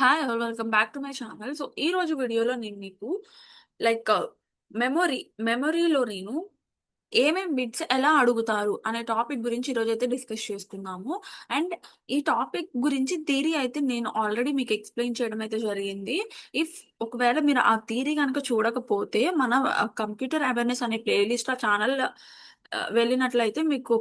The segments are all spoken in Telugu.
Hi all welcome back to my channel. So ఈ రోజు వీడియోలో నేను మీకు లైక్ మెమరీలో నేను ఏమేం బిట్స్ ఎలా అడుగుతారు అనే టాపిక్ గురించి ఈరోజైతే డిస్కస్ చేసుకుందాము. అండ్ ఈ టాపిక్ గురించి థియరీ అయితే నేను ఆల్రెడీ మీకు ఎక్స్‌ప్లెయిన్ చేయడం అయితే జరిగింది. ఇఫ్ ఒకవేళ మీరు ఆ థియరీ గనుక చూడకపోతే మన కంప్యూటర్ అవేర్‌నెస్ అనే ప్లేలిస్ట్ ఆ ఛానల్ వెళ్ళినట్లయితే మీకు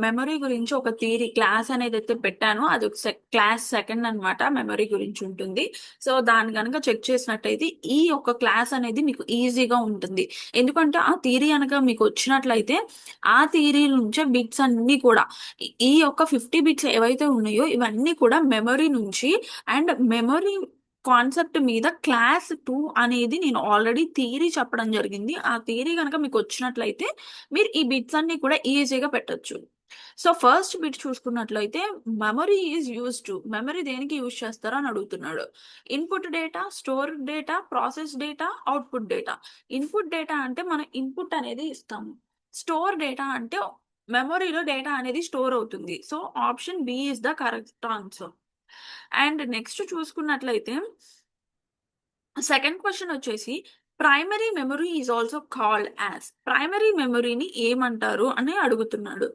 మెమరీ గురించి ఒక థియరీ క్లాస్ అనేదైతే పెట్టానో అది ఒక క్లాస్ సెకండ్ అన్నమాట. మెమరీ గురించి ఉంటుంది. సో దాన్ని గనుక చెక్ చేసినట్టయితే ఈ యొక్క క్లాస్ అనేది మీకు ఈజీగా ఉంటుంది. ఎందుకంటే ఆ థియరీ గనక మీకు వచ్చినట్లయితే ఆ థియరీ నుంచే బిట్స్ అన్నీ కూడా ఈ యొక్క 50 బిట్స్ ఏవైతే ఉన్నాయో ఇవన్నీ కూడా మెమరీ నుంచి అండ్ మెమరీ కాన్సెప్ట్ మీద క్లాస్ 2 అనేది నేను ఆల్రెడీ థియరీ చెప్పడం జరిగింది. ఆ థియరీ గనక మీకు వచ్చినట్లయితే మీరు ఈ బిట్స్ అన్నీ కూడా ఈజీగా పెట్టొచ్చు. సో ఫస్ట్ బిట్ చూసుకున్నట్లయితే memory is used to memory దేనికి యూజ్ చేస్తారో అని అడుగుతున్నాడు. Input data, store data, process data, output data. Input data అంటే మనం ఇన్పుట్ అనేది ఇస్తాము. స్టోర్ డేటా అంటే మెమరీలో డేటా అనేది స్టోర్ అవుతుంది. So option B is the correct answer. And next చూసుకున్నట్లయితే సెకండ్ క్వశ్చన్ వచ్చేసి primary memory is also called as primary మెమరీని ఏమంటారు అని అడుగుతున్నాడు.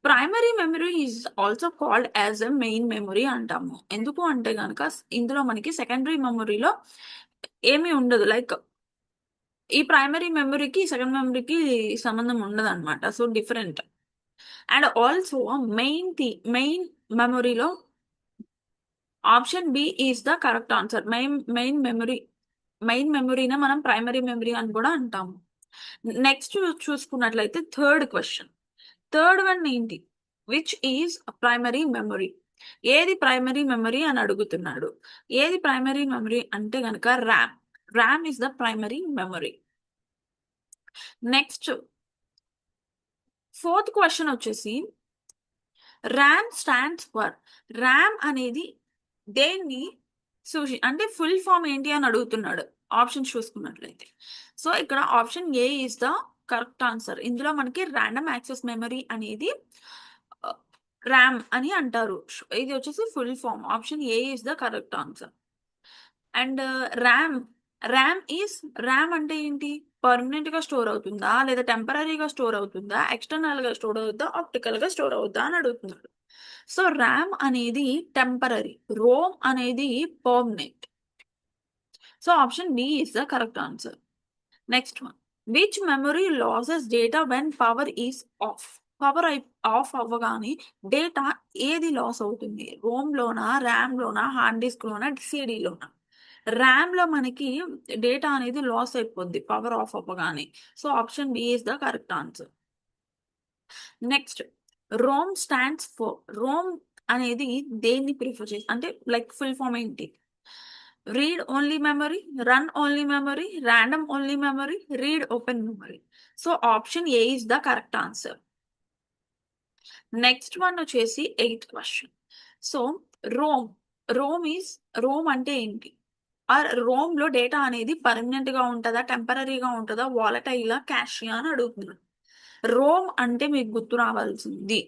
Primary memory is also called as a main memory అంటాము. ఎందుకు అంటే గనక ఇందులో మనకి సెకండరీ మెమరీలో ఏమీ ఉండదు. లైక్ ఈ ప్రైమరీ మెమరీకి సెకండ్ మెమరీకి సంబంధం ఉండదన్నమాట. So different. And also main మెమరీలో option B is the correct answer. Main మెమరీనే మనం ప్రైమరీ మెమరీ అని కూడా అంటాము. నెక్స్ట్ చూసుకున్నట్లయితే థర్డ్ క్వశ్చన్. థర్డ్ వన్ ఏంటి? Which is primary memory? ఏది ప్రైమరీ మెమరీ అని అడుగుతున్నాడు. ఏది ప్రైమరీ మెమరీ అంటే గనక RAM. RAM is the primary memory. Next fourth question వచ్చేసి ర్యామ్ స్టాండ్స్ ఫర్. ర్యామ్ అనేది దేన్ని అంటే ఫుల్ ఫామ్ ఏంటి అని అడుగుతున్నాడు ఆప్షన్స్ చూసుకున్నట్లయితే. సో ఇక్కడ option A is the correct answer. ఇందులో మనకి ర్యాండమ్ యాక్సెస్ మెమరీ అనేది ర్యామ్ అని అంటారు. ఇది వచ్చేసి full form. Option A is the correct answer. And RAM RAM అంటే ఏంటి? పర్మనెంట్ గా స్టోర్ అవుతుందా, లేదా టెంపరరీగా స్టోర్ అవుతుందా, ఎక్స్టర్నల్ గా స్టోర్ అవుతుందా, ఆప్టికల్ గా స్టోర్ అవుతుందా అని అడుగుతున్నాడు. సో ర్యామ్ అనేది టెంపరరీ, రోమ్ అనేది permanent. So option B is the correct answer. Next one. Which memory losses data when power is off? Power off అవ్వగానే డేటా ఏది లాస్ అవుతుంది? రోమ్ లోనా, ర్యామ్ లోనా, హార్డ్ డిస్క్ లోనా, సిడి లోనా? ర్యామ్ లో మనకి డేటా అనేది లాస్ అయిపోద్ది పవర్ ఆఫ్ అవ్వగానే. So option B is the correct answer. Next ROM stands for. ROM అనేది దేన్ని ప్రిఫర్ చేసి అంటే లైక్ ఫుల్ ఫామ్ ఏంటి? Read only memory, run only memory, random only memory, read open memory. So option A is the correct answer. Next one వచ్చేసి eighth question. So Rome Rome అంటే ఏంటి? ఆర్ రోమ్ లో డేటా అనేది పర్మనెంట్ గా ఉంటుందా, టెంపరరీగా ఉంటుందా, వాలటైలా, క్యాషియా అని అడుగుతున్నాడు. రోమ్ అంటే మీకు గుర్తు రావాల్సింది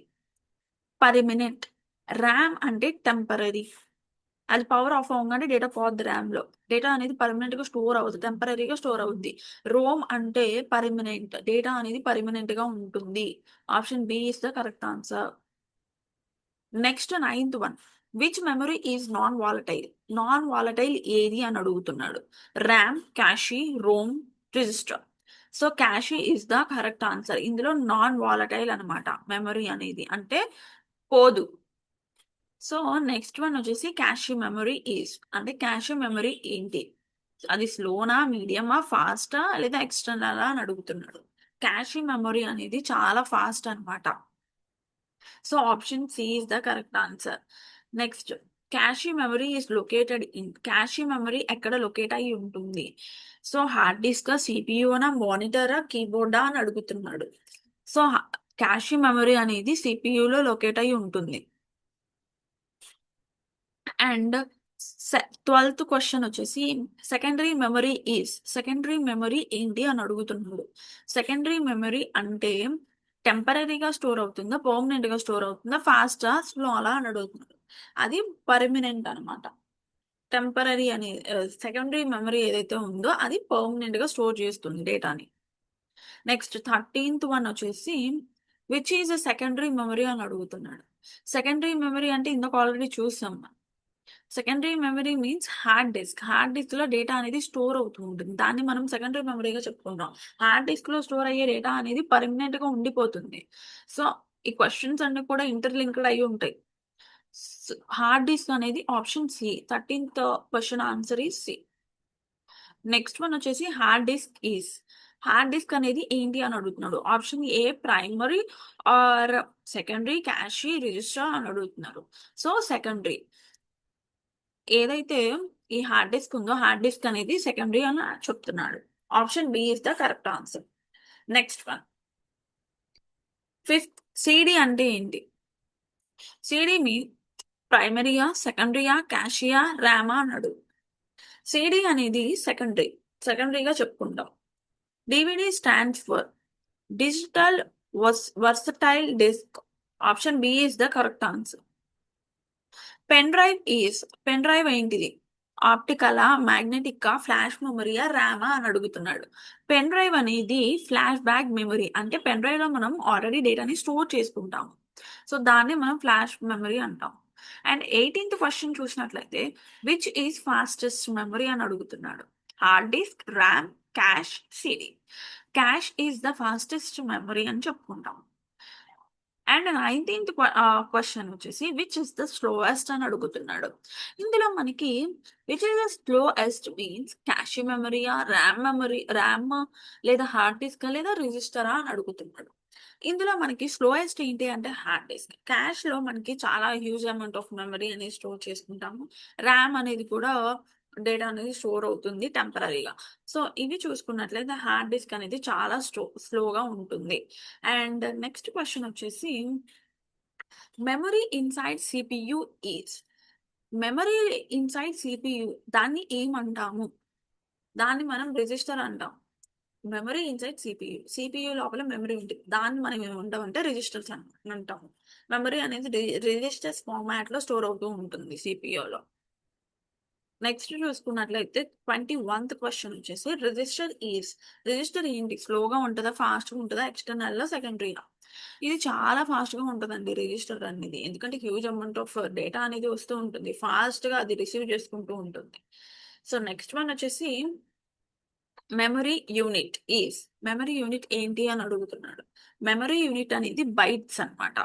పర్మనెంట్. ర్యామ్ అంటే టెంపరరీ. అది పవర్ ఆఫ్ అవ్వగానే డేటా పోద్ది ర్యామ్ లో. డేటా అనేది పర్మనెంట్ గా స్టోర్ అవుతుంది, టెంపరరీగా స్టోర్ అవుద్ది. రోమ్ అంటే పర్మనెంట్, డేటా అనేది పర్మనెంట్ గా ఉంటుంది. Option B is the correct answer. Next ninth one. Which memory is non volatile? Non volatile ఏది అని అడుగుతున్నాడు. RAM, cache, ROM, register. So cache is the correct answer. ఇందులో నాన్ వాలటైల్ అనమాట మెమరీ అనేది, అంటే పోదు. సో నెక్స్ట్ వన్ వచ్చేసి క్యాషీ మెమరీ ఈజ్ అంటే క్యాషీ మెమరీ ఏంటి? అది స్లోనా, మీడియమా, ఫాస్టా, లేదా ఎక్స్టర్నలా అని అడుగుతున్నాడు. క్యాషీ మెమరీ అనేది చాలా ఫాస్ట్ అనమాట. So option C is the correct answer. Next cache memory is located in. Cache memory ఎక్కడ లొకేట్ అయి ఉంటుంది? సో హార్డ్ డిస్క్, సిపియునా, మానిటరా, కీబోర్డా అని అడుగుతున్నాడు. సో క్యాషీ మెమరీ అనేది సిపియులో లొకేట్ అయి ఉంటుంది. అండ్ 12th క్వశ్చన్ వచ్చేసి సెకండరీ మెమరీ ఏంటి అని అడుగుతున్నాడు. సెకండరీ మెమరీ అంటే టెంపరరీగా స్టోర్ అవుతుందా, పర్మనెంట్ గా స్టోర్ అవుతుందా, ఫాస్టా, స్లో అలా అని అడుగుతున్నాడు. అది పర్మనెంట్ అనమాట. టెంపరరీ అనే సెకండరీ మెమరీ ఏదైతే ఉందో అది పర్మనెంట్ గా స్టోర్ చేస్తుంది డేటాని. నెక్స్ట్ 13th వన్ వచ్చేసి which is a secondary memory అని అడుగుతున్నాడు. సెకండరీ మెమరీ అంటే ఇందాక ఆల్రెడీ చూసాం. Secondary memory means hard disk. Hard disk లో డేటా అనేది స్టోర్ అవుతూ ఉంటుంది. దాన్ని మనం సెకండరీ మెమరీగా చెప్పుకుంటాం. హార్డ్ డిస్క్ లో స్టోర్ అయ్యే డేటా అనేది పర్మనెంట్ గా ఉండిపోతుంది. సో ఈ క్వశ్చన్స్ అన్ని కూడా ఇంటర్లింక్డ్ అయి ఉంటాయి. హార్డ్ డిస్క్ అనేది option C. 13th question answer is C. Next one వచ్చేసి hard disk is. Hard disk అనేది ఏంటి అని అడుగుతున్నాడు. Option A primary or secondary, cache, register అని అడుగుతున్నారు. So secondary. ఏదైతే ఈ హార్డ్ డిస్క్ ఉందో హార్డ్ డిస్క్ అనేది సెకండరీ అని చెప్తున్నాడు. Option B is the correct answer. Next one 5th CD అంటే ఏంటి? సిడి మీ ప్రైమరీయా, సెకండరీయా, క్యాషియా, ర్యామా అన్నాడు. సిడి అనేది సెకండరీగా చెప్పుకుంటాం. DVD stands for digital versatile disc. Option B is the correct answer. Pen drive ఏంటిది? ఆప్టికలా, మ్యాగ్నెటిక్కా, ఫ్లాష్ మెమరీయా, ర్యామా అని అడుగుతున్నాడు. పెన్ డ్రైవ్ అనేది ఫ్లాష్ బ్యాక్ మెమరీ. అంటే పెన్ డ్రైవ్ లో మనం ఆల్రెడీ డేటాని స్టోర్ చేసుకుంటాం. సో దాన్ని మనం ఫ్లాష్ మెమరీ అంటాం. అండ్ 18th క్వశ్చన్ చూసినట్లయితే విచ్ ఈజ్ ఫాస్టెస్ట్ మెమరీ అని అడుగుతున్నాడు. Hard disk, RAM, cache, CD. Cache is the fastest memory అని చెప్పుకుంటాం. అండ్ 19th క్వశ్చన్ వచ్చేసి విచ్ ఇస్ ద స్లోయెస్ట్ అని అడుగుతున్నాడు. ఇందులో మనకి which is the slowest means cache మెమరీయా, ర్యామ్ లేదా హార్డ్ డిస్క్ లేదా రిజిస్టరా అని అడుగుతున్నాడు. ఇందులో మనకి స్లోయెస్ట్ ఏంటి అంటే హార్డ్ డిస్క్. క్యాష్ లో మనకి చాలా హ్యూజ్ అమౌంట్ ఆఫ్ మెమరీ అనేది స్టోర్ చేసుకుంటాము. ర్యామ్ అనేది కూడా డేటా అనేది స్టోర్ అవుతుంది టెంపరీగా. సో ఇవి చూసుకున్నట్లయితే హార్డ్ డిస్క్ అనేది చాలా స్లోగా ఉంటుంది. అండ్ నెక్స్ట్ క్వశ్చన్ వచ్చేసి memory inside CPU is. Memory inside CPU దాన్ని ఏమంటాము? దాన్ని మనం రిజిస్టర్ అంటాం. మెమరీ ఇన్సైడ్ సిపియు లోపల మెమరీ ఉంటుంది. దాన్ని మనం ఏమంటాం అంటే రిజిస్టర్స్ అంటాము. మెమరీ అనేది రిజిస్టర్స్ ఫార్మాట్ లో స్టోర్ అవుతూ ఉంటుంది సిపియులో. నెక్స్ట్ చూసుకున్నట్లయితే 21th క్వశ్చన్ వచ్చేసి రిజిస్టర్ ఏంటి? స్లోగా ఉంటుందా, ఫాస్ట్గా ఉంటుందా, ఎక్స్టర్నల్ లో సెకండరీగా? ఇది చాలా ఫాస్ట్ గా ఉంటుందండి రిజిస్టర్ అనేది. ఎందుకంటే హ్యూజ్ అమౌంట్ ఆఫ్ డేటా అనేది వస్తూ ఉంటుంది. ఫాస్ట్ గా అది రిసీవ్ చేసుకుంటూ ఉంటుంది. సో నెక్స్ట్ వన్ వచ్చేసి memory unit is. Memory unit ఏంటి అని అడుగుతున్నాడు. మెమరీ యూనిట్ అనేది బైట్స్ అన్నమాట.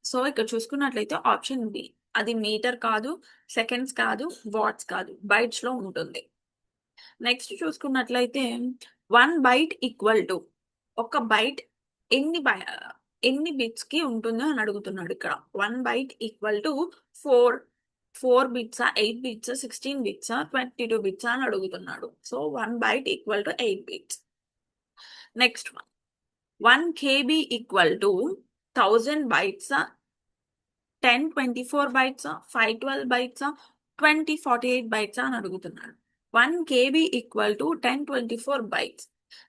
సో ఇక్కడ చూసుకున్నట్లయితే ఆప్షన్ బి. అది మీటర్ కాదు, సెకండ్స్ కాదు, వాట్స్ కాదు, బైట్స్ లో ఉంటుంది. నెక్స్ట్ చూసుకున్నట్లయితే 1 బైట్ ఈక్వల్ టు, ఒక బైట్ ఎన్ని బిట్స్ కి ఉంటుందో అని అడుగుతున్నాడు ఇక్కడ. 1 బైట్ ఈక్వల్ టు 4 బిట్సా, 8 బిట్సా, 16 బిట్సా, 22 బిట్సా అని అడుగుతున్నాడు. So 1 byte equal to 8 bits. Next 1 KB equal to 1000 బైట్సా, 1024 బైట్సా, 512 బైట్సా, 2048 బైట్సా అని అడుగుతున్నాడు. 1 KB ఈక్వల్ టు 1024 బైట్స్.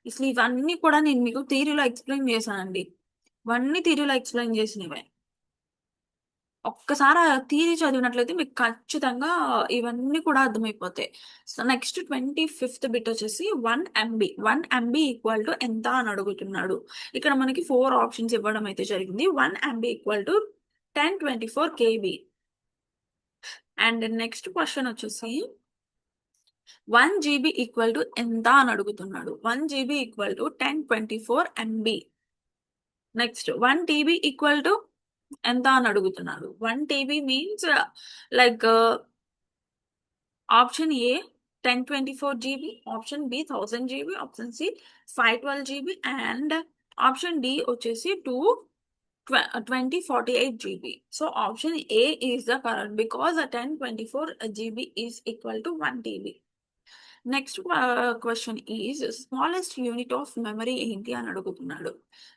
అసలు ఇవన్నీ కూడా నేను మీకు థియరీలో ఎక్స్ప్లెయిన్ చేశానండి. ఇవన్నీ థియరీలో ఎక్స్ప్లెయిన్ చేసినవే. ఒక్కసారి ఆ థియరీ చదివినట్లయితే మీకు ఖచ్చితంగా ఇవన్నీ కూడా అర్థమైపోతాయి. సో నెక్స్ట్ 25th బిట్ వచ్చేసి 1 MB ఈక్వల్ టు ఎంత అని అడుగుతున్నాడు. ఇక్కడ మనకి 4 ఆప్షన్స్ ఇవ్వడం అయితే జరిగింది. 1 MB equal to 1024 KB. And next question వచ్చేసి 1 GB ఈక్వల్ టు ఎంత అని అడుగుతున్నాడు. 1 GB equal to 1024 MB. Next 1 TB equal to ఎంత అని అడుగుతున్నాడు. 1 TB means like option A 1024 GB, option B 1000 GB, option C 512 GB and option D వచ్చేసి 2048 GB. So option A is the correct because 1024 GB is equal to 1 TB. Next question is smallest unit of memory ఏంటి అని అడుగుతున్నాడు.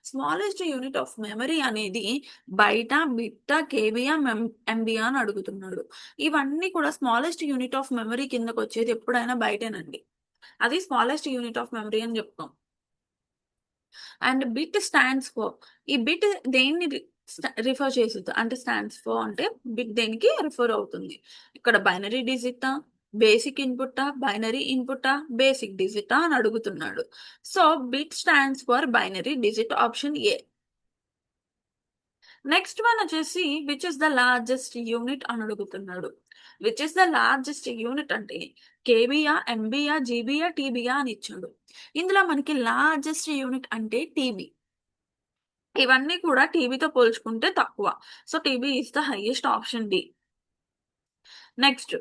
స్మాలెస్ట్ యూనిట్ ఆఫ్ మెమరీ అనేది బైట, బిట్ట, కేబియా, ఎంబియా అని అడుగుతున్నాడు. ఇవన్నీ కూడా స్మాలెస్ట్ యూనిట్ ఆఫ్ మెమరీ కిందకు వచ్చేది ఎప్పుడైనా బయటేనండి. అది స్మాలెస్ట్ యూనిట్ ఆఫ్ మెమరీ అని చెప్తాం. And bit stands for. ఈ బిట్ దేన్ని రిఫర్ చేస్తుంది అంటే స్టాండ్స్ ఫర్ అంటే బిట్ దేనికి రిఫర్ అవుతుంది. ఇక్కడ బైనరీ డిజిటా, బేసిక్ ఇన్పుటా, బైనరీ ఇన్పుటా, బేసిక్ డిజిటా అని అడుగుతున్నాడు. So bit stands for binary digit, option A. Next one వచ్చేసి which is the largest unit అని అడుగుతున్నాడు. Which is the largest unit అంటే కేబియా, ఎంబియా, జీబియా, టీబియా అని ఇచ్చాడు. ఇందులో మనకి లార్జెస్ట్ యూనిట్ అంటే టీబీ. ఇవన్నీ కూడా టీబీతో పోల్చుకుంటే తక్కువ. So TB is the highest, option D. Next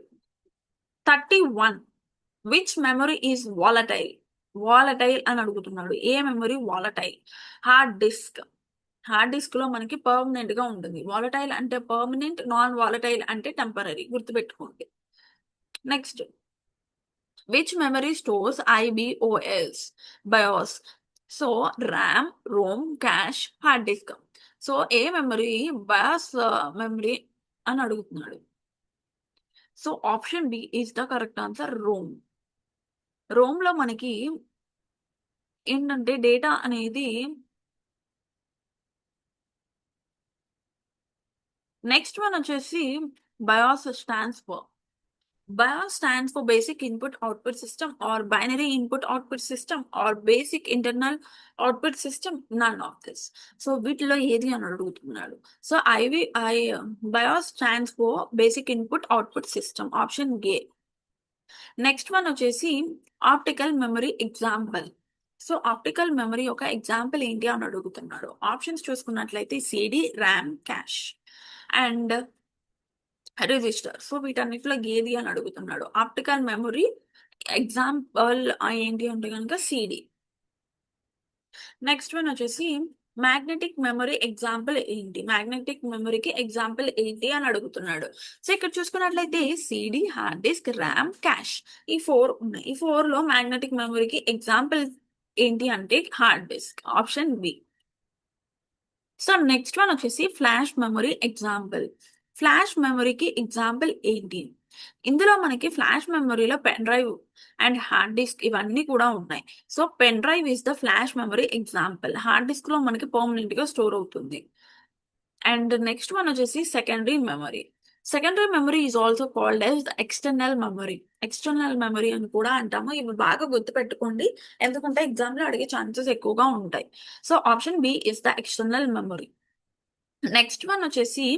31 which memory is volatile. Volatile అని అడుగుతున్నాడు. ఏ memory volatile? Hard disk. Hard disk లో మనకి పర్మనెంట్ గా ఉంటుంది. వాలటైల్ అంటే పర్మనెంట్, నాన్ వాలటైల్ అంటే టెంపరీ, గుర్తుపెట్టుకోండి. Next which memory stores IBOS, BIOS. So RAM, ROM, cache, hard disk. So ఏ మెమరీ బయోస్ మెమరీ అని అడుగుతున్నాడు. So option B is the correct answer, ROM. ROM లో మనకి ఏంటంటే డేటా అనేది. నెక్స్ట్ వన్ వచ్చేసి bias stands for. BIOS stands for Basic Input Output System or Binary Input Output System or Basic Internal Output System. None of this. So వీటిలో ఏది అని అడుగుతున్నాడు. So BIOS stands for Basic Input Output System. Option A. Next one వచ్చేసి optical memory example. So optical memory యొక్క ఎగ్జాంపుల్ ఏంటి అని అడుగుతున్నాడు. ఆప్షన్స్ చూసుకున్నట్లయితే CD, RAM, cache and register. So వీటన్నిటిలో ఏది అని అడుగుతున్నాడు. ఆప్టికల్ మెమరీ ఎగ్జాంపుల్ ఏంటి అంటే కనుక సిడి. నెక్స్ట్ వన్ వచ్చేసి మ్యాగ్నెటిక్ మెమరీ ఎగ్జాంపుల్ ఏంటి, మ్యాగ్నెటిక్ మెమరీకి ఎగ్జాంపుల్ ఏంటి అని అడుగుతున్నాడు. సో ఇక్కడ చూసుకున్నట్లయితే CD, hard disk, RAM, cache, ఈ 4 ఉన్నాయి. ఈ 4 లో మ్యాగ్నెటిక్ మెమరీకి ఎగ్జాంపుల్ ఏంటి అంటే hard disk, option B. So next one వచ్చేసి ఫ్లాష్ మెమరీ ఎగ్జాంపుల్. ఫ్లాష్ మెమరీకి ఎగ్జాంపుల్ ఏంటి? ఇందులో మనకి ఫ్లాష్ మెమరీలో pen drive and hard disk ఇవన్నీ కూడా ఉన్నాయి. So pen drive is the flash memory example. Hard disk లో మనకి పర్మనెంట్ గా స్టోర్ అవుతుంది. అండ్ నెక్స్ట్ వన్ వచ్చేసి secondary memory. Secondary memory is also called as the external memory. External memory అని కూడా అంటాము. ఇవి బాగా గుర్తుపెట్టుకోండి, ఎందుకంటే ఎగ్జామ్ లో అడిగే ఛాన్సెస్ ఎక్కువగా ఉంటాయి. So option B is the external memory. Next one వచ్చేసి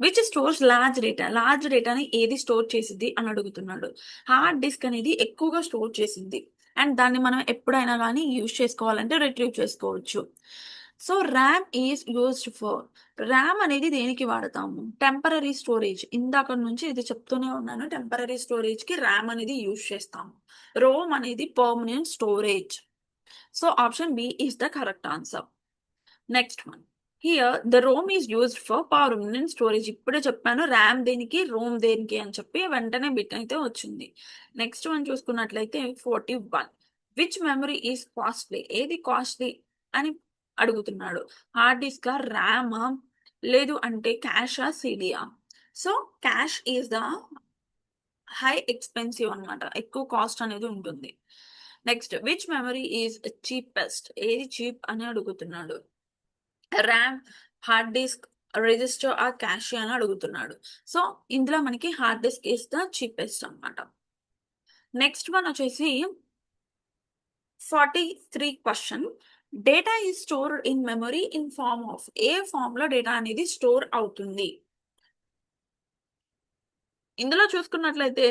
which stores large data. Large డేటాని ఏది స్టోర్ చేసింది అని అడుగుతున్నాడు. హార్డ్ డిస్క్ అనేది ఎక్కువగా స్టోర్ చేసింది అండ్ దాన్ని మనం ఎప్పుడైనా కానీ యూజ్ చేసుకోవాలంటే రిట్రీవ్ చేసుకోవచ్చు. So RAM is used for. RAM అనేది దేనికి వాడతాము? Temporary storage. ఇందాక నుంచి ఇది చెప్తూనే ఉన్నాను, టెంపరరీ స్టోరేజ్ కి ర్యామ్ అనేది యూజ్ చేస్తాము. రోమ్ అనేది permanent storage. So option B is the correct answer. Next one here the ROM is used for permanent storage. ఇప్పుడే చెప్పాను ర్యామ్ దేనికి, రోమ్ దేనికి అని చెప్పి వెంటనే బిట్ అయితే వచ్చింది. నెక్స్ట్ వన్ చూసుకున్నట్లయితే 41 విచ్ మెమరీ ఈజ్ కాస్ట్లీ. ఏది కాస్ట్లీ అని అడుగుతున్నాడు. హార్డ్ డిస్క్, ర్యామ్, లేదు అంటే క్యాషా, సిడియా. So cache is the high expensive అనమాట, ఎక్కువ కాస్ట్ అనేది ఉంటుంది. Next which memory is cheapest. ఏది చీప్ అని అడుగుతున్నాడు. ర్యామ్, హార్డ్ డిస్క్, రిజిస్టర్ ఆ క్యాష్ అని అడుగుతున్నాడు. సో ఇందులో మనకి hard disk is the cheapest అనమాట. నెక్స్ట్ వన్ వచ్చేసి 43 question. Data is store in memory in form of. A form లో డేటా అనేది స్టోర్ అవుతుంది? ఇందులో చూసుకున్నట్లయితే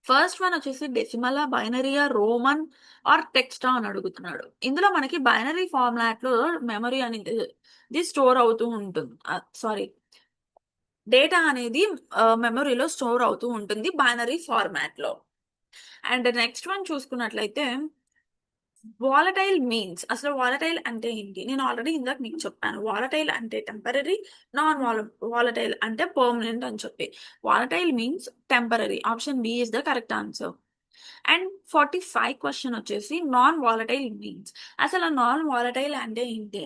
ఫస్ట్ వన్ వచ్చేసి డెసిమలా, బైనరీయా, రోమన్ ఆర్ టెక్స్టా అని అడుగుతున్నాడు. ఇందులో మనకి బైనరీ ఫార్మాట్ లో మెమరీ అనేది స్టోర్ అవుతూ ఉంటుంది. సారీ, డేటా అనేది మెమరీలో స్టోర్ అవుతూ ఉంటుంది బైనరీ ఫార్మాట్ లో. అండ్ నెక్స్ట్ వన్ చూసుకున్నట్లయితే వాలటైల్ మీన్స్. అసలు వాలటైల్ అంటే ఏంటి? నేను ఆల్రెడీ ఇందాక మీకు చెప్పాను. వాలటైల్ అంటే టెంపరరీ, నాన్ వాలటైల్ అంటే పర్మనెంట్ అని చెప్పి. Volatile means temporary. Option B is the correct answer. And 45 question వచ్చేసి నాన్ వాలటైల్ మీన్స్. అసలు నాన్ వాలటైల్ అంటే ఏంటి?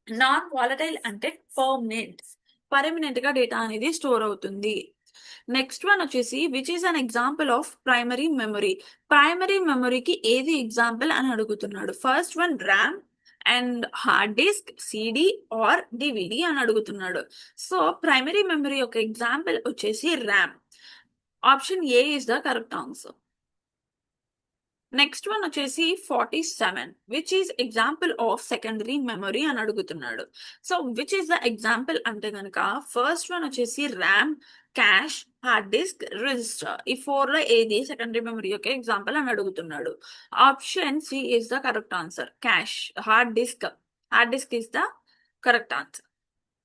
నాన్ వాలటైల్ అంటే పర్మనెంట్ గా డేటా అనేది స్టోర్ అవుతుంది. నెక్స్ట్ వన్ వచ్చేసి which is an example of primary memory. Primary మెమరీకి ఏది ఎగ్జాంపుల్ అని అడుగుతున్నాడు. First one RAM and hard disk, CD or DVD అని అడుగుతున్నాడు. సో ప్రైమరీ మెమరీ యొక్క ఎగ్జాంపుల్ వచ్చేసి RAM. Option A is the correct answer. Next one వచ్చేసి 47, which is example of secondary memory అని అడుగుతున్నాడు. So which is the example అంటే కనుక ఫస్ట్ వన్ వచ్చేసి RAM, cash, hard disk, register. ఈ ఫోర్ లో ఏది సెకండరీ మెమరీ యొక్క ఎగ్జాంపుల్ అని అడుగుతున్నాడు. Option C is the correct answer. Cache, hard disk. Hard disk is the correct answer.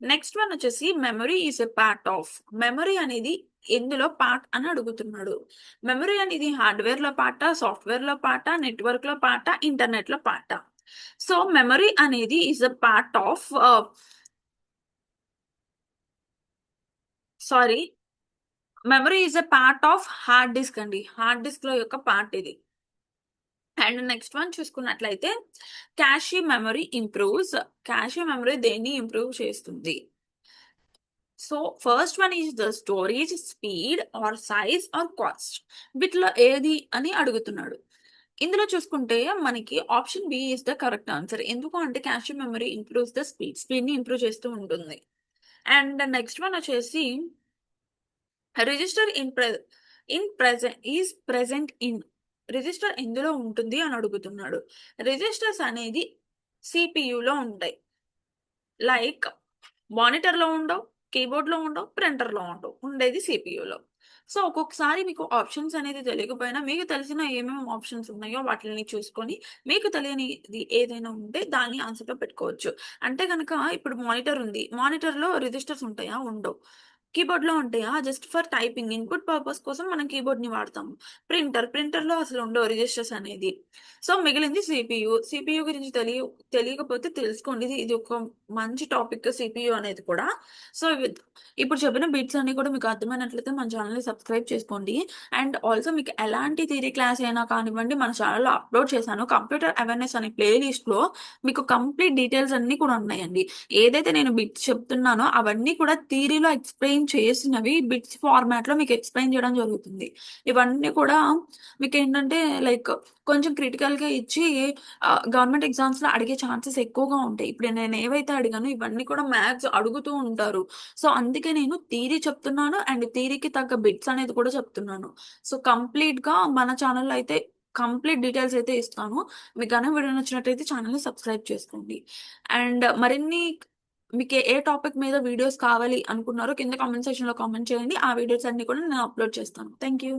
Next one వచ్చేసి memory is a part of. Memory అనేది ఎందులో పార్ట్ అని అడుగుతున్నాడు. మెమరీ అనేది హార్డ్వేర్ లో పార్ట, సాఫ్ట్వేర్ లో పార్ట, నెట్వర్క్ లో పార్ట, ఇంటర్నెట్ లో పార్ట. సో మెమరీ అనేది is a part of, sorry, memory is a part of hard disk అండి. హార్డ్ డిస్క్ లో యొక్క పార్ట్ ఇది. అండ్ నెక్స్ట్ వన్ చూసుకున్నట్లయితే cache memory improves. Cache memory దేన్ని ఇంప్రూవ్ చేస్తుంది? So first one is the storage speed or size or cost. వీటిలో ఏది అని అడుగుతున్నాడు. ఇందులో చూసుకుంటే మనకి option B is the correct answer. ఎందుకు అంటే cache memory improves the speed ని ఇంప్రూవ్ చేస్తూ ఉంటుంది. అండ్ నెక్స్ట్ వన్ వచ్చేసి రిజిస్టర్ ప్రెజెంట్ ఇన్. రిజిస్టర్ ఎందులో ఉంటుంది అని అడుగుతున్నాడు. రిజిస్టర్స్ అనేది సిపియులో ఉంటాయి. లైక్ మానిటర్లో ఉండవు, కీబోర్డ్లో ఉండవు, ప్రింటర్లో ఉండవు, ఉండేది సిపియులో. సో ఒక్కొక్కసారి మీకు ఆప్షన్స్ అనేది తెలియకపోయినా మీకు తెలిసిన ఏమేమి ఆప్షన్స్ ఉన్నాయో వాటిని చూసుకొని మీకు తెలియనిది ఏదైనా ఉంటే దాన్ని ఆన్సర్లో పెట్టుకోవచ్చు. అంటే కనుక ఇప్పుడు మానిటర్ ఉంది, మానిటర్లో రిజిస్టర్స్ ఉంటాయా? ఉండవు. కీబోర్డ్లో ఉంటాయా? Just for typing input purpose కోసం మనం కీబోర్డ్ని వాడతాము. ప్రింటర్లో అసలు ఉండవు రిజిస్టర్స్ అనేది. సో మిగిలింది సిపియు. సిపియు గురించి తెలియకపోతే తెలుసుకోండి. ఇది ఒక మంచి టాపిక్ సిపియు అనేది కూడా. సో ఇప్పుడు చెప్పిన బిట్స్ అన్ని కూడా మీకు అర్థమైనట్లయితే మన ఛానల్ని సబ్స్క్రైబ్ చేసుకోండి. అండ్ ఆల్సో మీకు ఎలాంటి థియరీ క్లాస్ అయినా కానివ్వండి మన ఛానల్లో అప్లోడ్ చేశాను. కంప్యూటర్ అవేర్నెస్ అనే ప్లేలిస్ట్లో మీకు కంప్లీట్ డీటెయిల్స్ అన్ని కూడా ఉన్నాయండి. ఏదైతే నేను బిట్స్ చెప్తున్నానో అవన్నీ కూడా థియరీలో ఎక్స్ప్లెయిన్ చేసినవి బిట్స్ ఫార్మాట్లో మీకు ఎక్స్ప్లెయిన్ చేయడం జరుగుతుంది. ఇవన్నీ కూడా మీకు ఏంటంటే లైక్ కొంచెం క్రిటికల్గా ఇచ్చి గవర్నమెంట్ ఎగ్జామ్స్లో అడిగే ఛాన్సెస్ ఎక్కువగా ఉంటాయి. ఇప్పుడు నేను ఏవైతే అడిగానో ఇవన్నీ కూడా మ్యాథ్స్ అడుగుతూ ఉంటారు. సో అందుకే నేను థియరీ చెప్తున్నాను అండ్ థియరీకి తగ్గ బిట్స్ అనేది కూడా చెప్తున్నాను. సో కంప్లీట్గా మన ఛానల్లో అయితే కంప్లీట్ డీటెయిల్స్ అయితే ఇస్తాను. మీకు కానీ వీడియో నచ్చినట్టయితే ఛానల్ని సబ్స్క్రైబ్ చేసుకోండి. అండ్ మరిన్ని మీకు ఏ టాపిక్ మీద వీడియోస్ కావాలి అనుకున్నారో కింద కామెంట్ సెక్షన్లో కామెంట్ చేయండి. ఆ వీడియోస్ అన్ని కూడా నేను అప్లోడ్ చేస్తాను. Thank you.